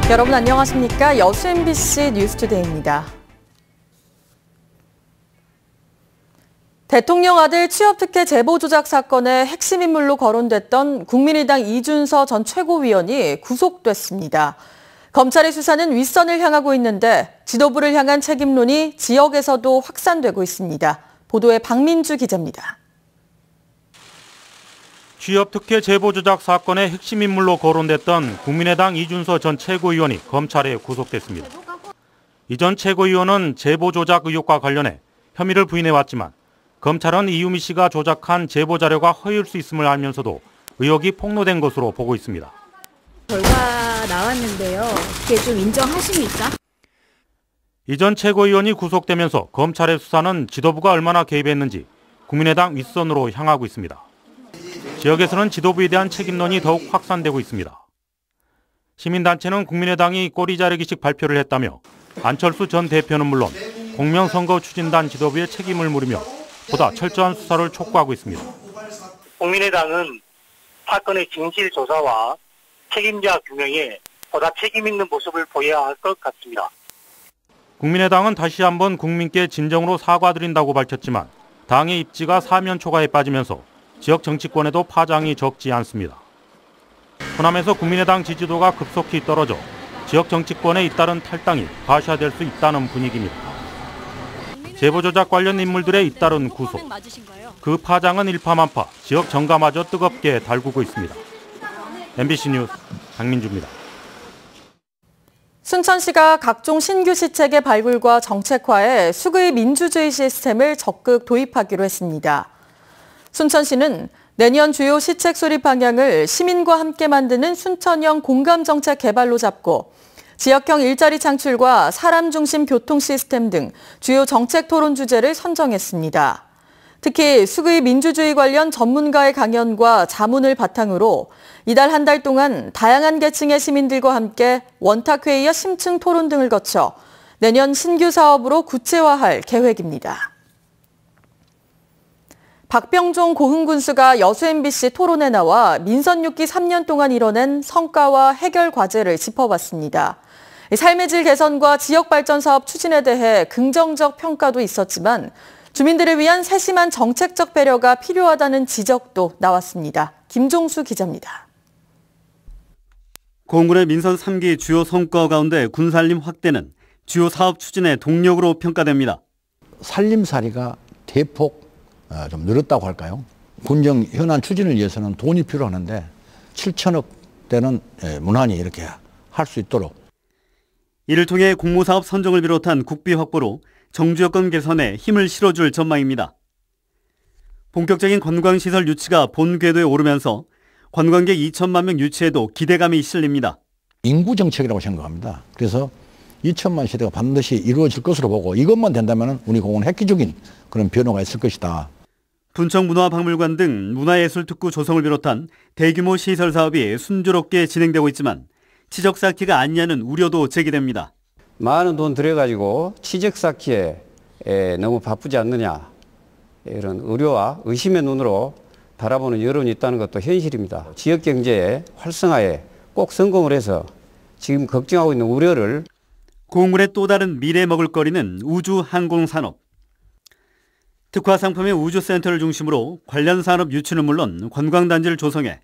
여러분 안녕하십니까? 여수 MBC 뉴스투데이입니다. 대통령 아들 취업특혜 제보 조작 사건의 핵심 인물로 거론됐던 국민의당 이준서 전 최고위원이 구속됐습니다. 검찰의 수사는 윗선을 향하고 있는데 지도부를 향한 책임론이 지역에서도 확산되고 있습니다. 보도에 박민주 기자입니다. 취업특혜 제보 조작 사건의 핵심 인물로 거론됐던 국민의당 이준서 전 최고위원이 검찰에 구속됐습니다. 이 전 최고위원은 제보 조작 의혹과 관련해 혐의를 부인해왔지만 검찰은 이유미 씨가 조작한 제보 자료가 허위일 수 있음을 알면서도 의혹이 폭로된 것으로 보고 있습니다. 결과 나왔는데요. 그게 좀 인정하십니까? 이 전 최고위원이 구속되면서 검찰의 수사는 지도부가 얼마나 개입했는지 국민의당 윗선으로 향하고 있습니다. 지역에서는 지도부에 대한 책임론이 더욱 확산되고 있습니다. 시민단체는 국민의당이 꼬리 자르기식 발표를 했다며 안철수 전 대표는 물론 공명선거 추진단 지도부의 책임을 물으며 보다 철저한 수사를 촉구하고 있습니다. 국민의당은 사건의 진실 조사와 책임자 규명에 보다 책임 있는 모습을 보여야 할 것 같습니다. 국민의당은 다시 한번 국민께 진정으로 사과드린다고 밝혔지만 당의 입지가 사면 초과에 빠지면서 지역 정치권에도 파장이 적지 않습니다. 호남에서 국민의당 지지도가 급속히 떨어져 지역 정치권에 잇따른 탈당이 가시화될 수 있다는 분위기입니다. 제보 조작 관련 인물들의 잇따른 구속. 그 파장은 일파만파 지역 정가마저 뜨겁게 달구고 있습니다. MBC 뉴스 박민주입니다. 순천시가 각종 신규 시책의 발굴과 정책화에 수의 민주주의 시스템을 적극 도입하기로 했습니다. 순천시는 내년 주요 시책 수립 방향을 시민과 함께 만드는 순천형 공감정책 개발로 잡고 지역형 일자리 창출과 사람 중심 교통 시스템 등 주요 정책 토론 주제를 선정했습니다. 특히 수의 민주주의 관련 전문가의 강연과 자문을 바탕으로 이달 한 달 동안 다양한 계층의 시민들과 함께 원탁회의와 심층 토론 등을 거쳐 내년 신규 사업으로 구체화할 계획입니다. 박병종 고흥군수가 여수 MBC 토론에 나와 민선 6기 3년 동안 이뤄낸 성과와 해결 과제를 짚어봤습니다. 삶의 질 개선과 지역 발전 사업 추진에 대해 긍정적 평가도 있었지만 주민들을 위한 세심한 정책적 배려가 필요하다는 지적도 나왔습니다. 김종수 기자입니다. 고흥군의 민선 3기 주요 성과 가운데 군살림 확대는 주요 사업 추진의 동력으로 평가됩니다. 살림살이가 대폭 좀 늘었다고 할까요? 군정 현안 추진을 위해서는 돈이 필요하는데 7천억 대는 무난히 이렇게 할 수 있도록. 이를 통해 공모사업 선정을 비롯한 국비 확보로 정주 여건 개선에 힘을 실어줄 전망입니다. 본격적인 관광시설 유치가 본 궤도에 오르면서 관광객 2천만 명 유치에도 기대감이 실립니다. 인구 정책이라고 생각합니다. 그래서 2천만 시대가 반드시 이루어질 것으로 보고 이것만 된다면 우리 공원은 획기적인 그런 변화가 있을 것이다. 분청문화박물관 등 문화예술특구 조성을 비롯한 대규모 시설 사업이 순조롭게 진행되고 있지만 치적 쌓기가 아니냐는 우려도 제기됩니다. 많은 돈 들여가지고 치적 쌓기에 너무 바쁘지 않느냐 이런 우려와 의심의 눈으로 바라보는 여론이 있다는 것도 현실입니다. 지역경제의 활성화에 꼭 성공을 해서 지금 걱정하고 있는 우려를. 고흥군의 또 다른 미래 먹을거리는 우주항공산업. 특화 상품의 우주센터를 중심으로 관련 산업 유치는 물론 관광단지를 조성해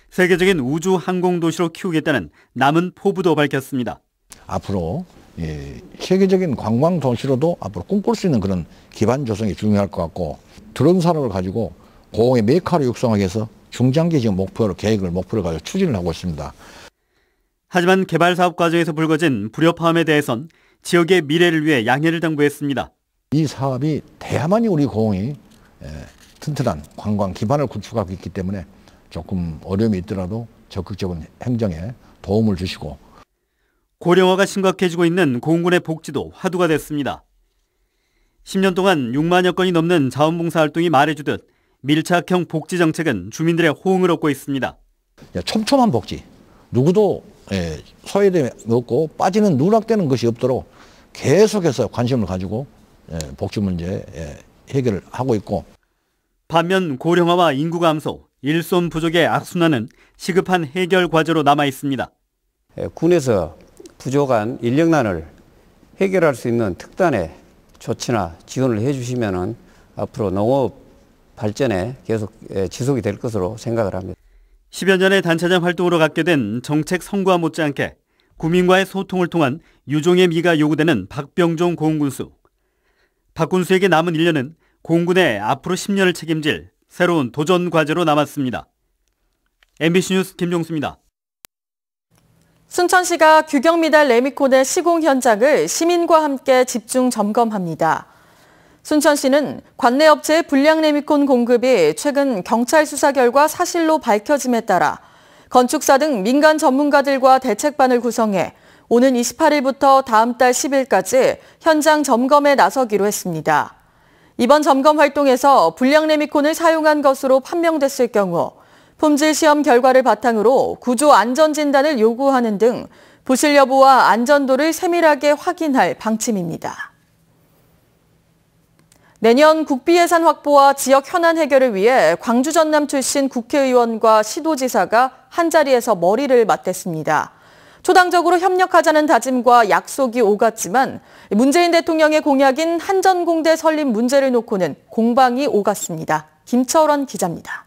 세계적인 우주항공도시로 키우겠다는 남은 포부도 밝혔습니다. 앞으로 세계적인 관광도시로도 앞으로 꿈꿀 수 있는 그런 기반 조성이 중요할 것 같고 드론 산업을 가지고 고흥의 메카로 육성하기 위해서 중장기적 목표를 가지고 추진을 하고 있습니다. 하지만 개발 사업 과정에서 불거진 불협화음에 대해선 지역의 미래를 위해 양해를 당부했습니다. 이 사업이 돼야만이 우리 고흥이 튼튼한 관광 기반을 구축하고 있기 때문에 조금 어려움이 있더라도 적극적인 행정에 도움을 주시고. 고령화가 심각해지고 있는 고흥군의 복지도 화두가 됐습니다. 10년 동안 6만여 건이 넘는 자원봉사 활동이 말해주듯 밀착형 복지 정책은 주민들의 호응을 얻고 있습니다. 촘촘한 복지, 누구도 소외됨이 없고 빠지는 누락되는 것이 없도록 계속해서 관심을 가지고 복지 문제 해결을 하고 있고. 반면 고령화와 인구 감소, 일손 부족의 악순환은 시급한 해결 과제로 남아 있습니다. 군에서 부족한 인력난을 해결할 수 있는 특단의 조치나 지원을 해주시면은 앞으로 농업 발전에 계속 지속이 될 것으로 생각을 합니다. 10여 년의 단체장 활동으로 갖게 된 정책 성과 못지않게 국민과의 소통을 통한 유종의 미가 요구되는 박병종 고흥군수. 박 군수에게 남은 1년은 공군의 앞으로 10년을 책임질 새로운 도전 과제로 남았습니다. MBC 뉴스 김종수입니다. 순천시가 규경미달 레미콘의 시공 현장을 시민과 함께 집중 점검합니다. 순천시는 관내 업체의 불량 레미콘 공급이 최근 경찰 수사 결과 사실로 밝혀짐에 따라 건축사 등 민간 전문가들과 대책반을 구성해 오는 28일부터 다음 달 10일까지 현장 점검에 나서기로 했습니다. 이번 점검 활동에서 불량 레미콘을 사용한 것으로 판명됐을 경우 품질 시험 결과를 바탕으로 구조 안전 진단을 요구하는 등 부실 여부와 안전도를 세밀하게 확인할 방침입니다. 내년 국비 예산 확보와 지역 현안 해결을 위해 광주 전남 출신 국회의원과 시도지사가 한자리에서 머리를 맞댔습니다. 초당적으로 협력하자는 다짐과 약속이 오갔지만 문재인 대통령의 공약인 한전공대 설립 문제를 놓고는 공방이 오갔습니다. 김철원 기자입니다.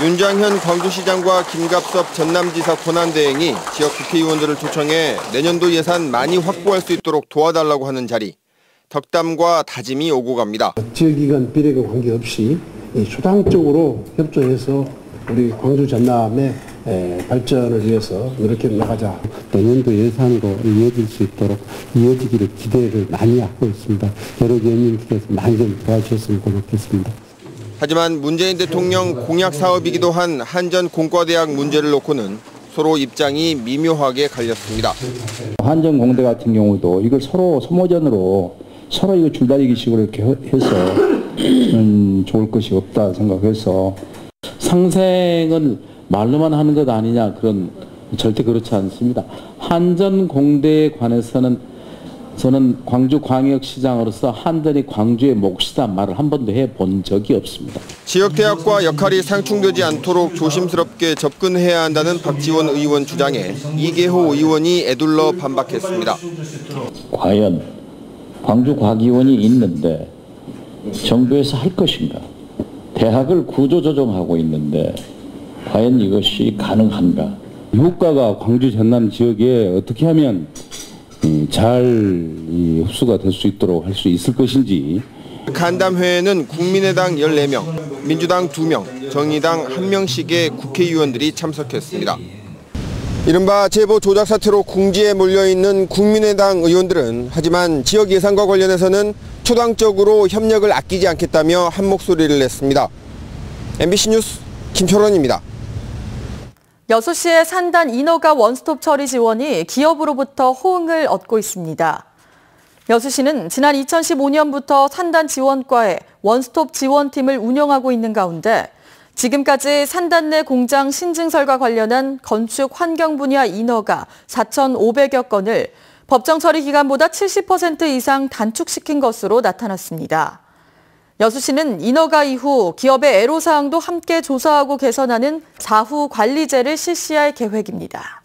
윤장현 광주시장과 김갑섭 전남지사 권한대행이 지역 국회의원들을 초청해 내년도 예산 많이 확보할 수 있도록 도와달라고 하는 자리, 덕담과 다짐이 오고 갑니다. 지역기관 비례가 관계없이 초당적으로 협조해서 우리 광주 전남의 발전을 위해서 노력해 나가자. 내년도 예산으로 이어질 수 있도록 이어지기를 기대를 많이 하고 있습니다. 여러 의원님께서 많이 좀 도와주셨으면 고맙겠습니다. 하지만 문재인 대통령 공약 사업이기도 한 한전 공과대학 문제를 놓고는 서로 입장이 미묘하게 갈렸습니다. 한전 공대 같은 경우도 이걸 서로 소모전으로 서로 이거 줄다리기식으로 이렇게 해서 좋을 것이 없다 생각해서 상생을 말로만 하는 것 아니냐, 그런 절대 그렇지 않습니다. 한전 공대에 관해서는 저는 광주광역시장으로서 한전이 광주의 몫이다 말을 한 번도 해본 적이 없습니다. 지역대학과 역할이 상충되지 않도록 조심스럽게 접근해야 한다는 박지원 의원 주장에 이계호 의원이 에둘러 반박했습니다. 과연 광주과기원이 있는데 정부에서 할 것인가? 대학을 구조조정하고 있는데 과연 이것이 가능한가? 효과가 광주 전남 지역에 어떻게 하면 잘 흡수가 될 수 있도록 할 수 있을 것인지. 간담회에는 국민의당 14명, 민주당 2명, 정의당 1명씩의 국회의원들이 참석했습니다. 이른바 제보 조작 사태로 궁지에 몰려있는 국민의당 의원들은 하지만 지역 예산과 관련해서는 초당적으로 협력을 아끼지 않겠다며 한 목소리를 냈습니다. MBC 뉴스 김철원입니다. 여수시의 산단 인허가 원스톱 처리 지원이 기업으로부터 호응을 얻고 있습니다. 여수시는 지난 2015년부터 산단 지원과에 원스톱 지원팀을 운영하고 있는 가운데 지금까지 산단 내 공장 신증설과 관련한 건축 환경 분야 인허가 4,500여 건을 법정 처리 기간보다 70% 이상 단축시킨 것으로 나타났습니다. 여수시는 인허가 이후 기업의 애로사항도 함께 조사하고 개선하는 사후 관리제를 실시할 계획입니다.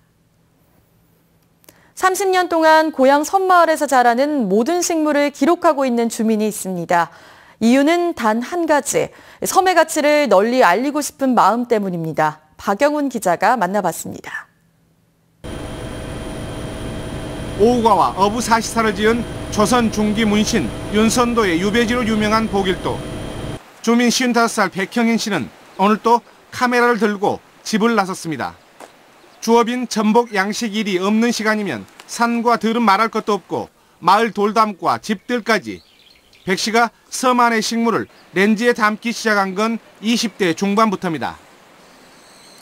30년 동안 고향 섬마을에서 자라는 모든 식물을 기록하고 있는 주민이 있습니다. 이유는 단 한 가지, 섬의 가치를 널리 알리고 싶은 마음 때문입니다. 박영훈 기자가 만나봤습니다. 오우가와 어부사시사를 지은 조선 중기 문신 윤선도의 유배지로 유명한 보길도. 주민 55살 백형인 씨는 오늘 또 카메라를 들고 집을 나섰습니다. 주업인 전복 양식 일이 없는 시간이면 산과 들은 말할 것도 없고 마을 돌담과 집들까지. 백 씨가 섬 안의 식물을 렌즈에 담기 시작한 건 20대 중반부터입니다.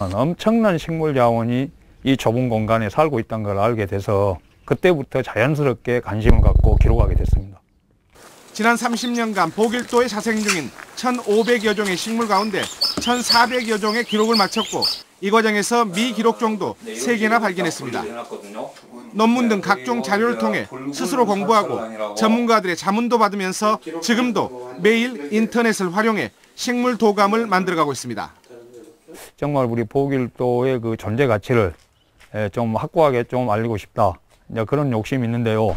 엄청난 식물 자원이 이 좁은 공간에 살고 있다는 걸 알게 돼서 그때부터 자연스럽게 관심을 갖고 기록하게 됐습니다. 지난 30년간 보길도에 자생 중인 1,500여 종의 식물 가운데 1,400여 종의 기록을 마쳤고 이 과정에서 미기록 종도 3개나 발견했습니다. 논문 등 각종 자료를 통해 스스로 공부하고 전문가들의 자문도 받으면서 지금도 매일 인터넷을 활용해 식물 도감을 만들어가고 있습니다. 정말 우리 보길도의 그 존재 가치를 좀 확고하게 좀 알리고 싶다. 이제 그런 욕심이 있는데요.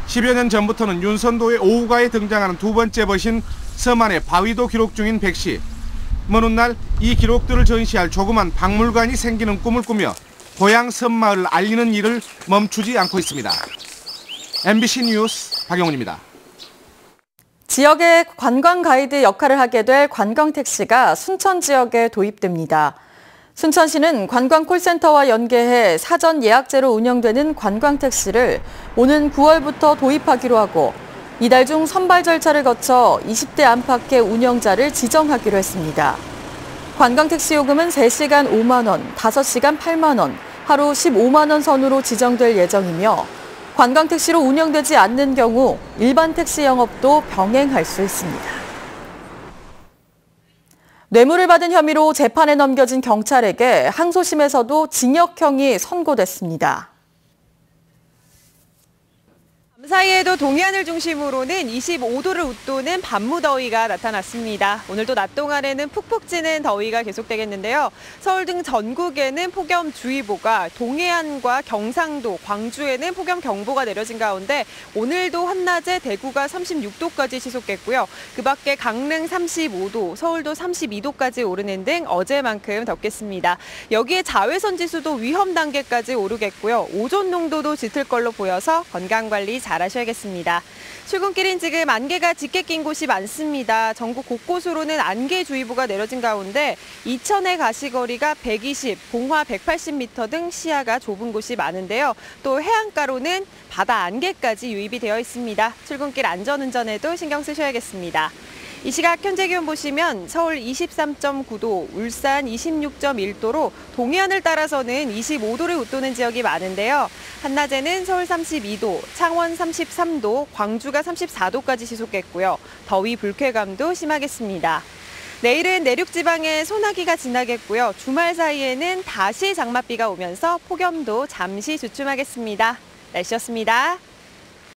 10여 년 전부터는 윤선도의 오후가에 등장하는 두 번째 버신 서만의 바위도 기록 중인 백 씨. 먼 훗날 이 기록들을 전시할 조그만 박물관이 생기는 꿈을 꾸며 고향 섬마을을 알리는 일을 멈추지 않고 있습니다. MBC 뉴스 박영훈입니다. 지역의 관광 가이드 역할을 하게 될 관광택시가 순천 지역에 도입됩니다. 순천시는 관광 콜센터와 연계해 사전 예약제로 운영되는 관광택시를 오는 9월부터 도입하기로 하고 이달 중 선발 절차를 거쳐 20대 안팎의 운영자를 지정하기로 했습니다. 관광택시 요금은 3시간 5만 원, 5시간 8만 원, 하루 15만 원 선으로 지정될 예정이며 관광택시로 운영되지 않는 경우 일반 택시 영업도 병행할 수 있습니다. 뇌물을 받은 혐의로 재판에 넘겨진 경찰에게 항소심에서도 징역형이 선고됐습니다. 밤 사이에도 동해안을 중심으로는 25도를 웃도는 밤무더위가 나타났습니다. 오늘도 낮 동안에는 푹푹 찌는 더위가 계속되겠는데요. 서울 등 전국에는 폭염주의보가, 동해안과 경상도, 광주에는 폭염경보가 내려진 가운데 오늘도 한낮에 대구가 36도까지 치솟겠고요. 그 밖에 강릉 35도, 서울도 32도까지 오르는 등 어제만큼 덥겠습니다. 여기에 자외선 지수도 위험 단계까지 오르겠고요. 오존 농도도 짙을 걸로 보여서 건강관리 잘 하셔야겠습니다. 출근길인 지금 안개가 짙게 낀 곳이 많습니다. 전국 곳곳으로는 안개주의보가 내려진 가운데 이천의 가시거리가 120, 봉화 180m 등 시야가 좁은 곳이 많은데요. 또 해안가로는 바다 안개까지 유입이 되어 있습니다. 출근길 안전운전에도 신경 쓰셔야겠습니다. 이 시각 현재 기온 보시면 서울 23.9도, 울산 26.1도로 동해안을 따라서는 25도를 웃도는 지역이 많은데요. 한낮에는 서울 32도, 창원 33도, 광주가 34도까지 치솟겠고요. 더위 불쾌감도 심하겠습니다. 내일은 내륙 지방에 소나기가 지나겠고요. 주말 사이에는 다시 장맛비가 오면서 폭염도 잠시 주춤하겠습니다. 날씨였습니다.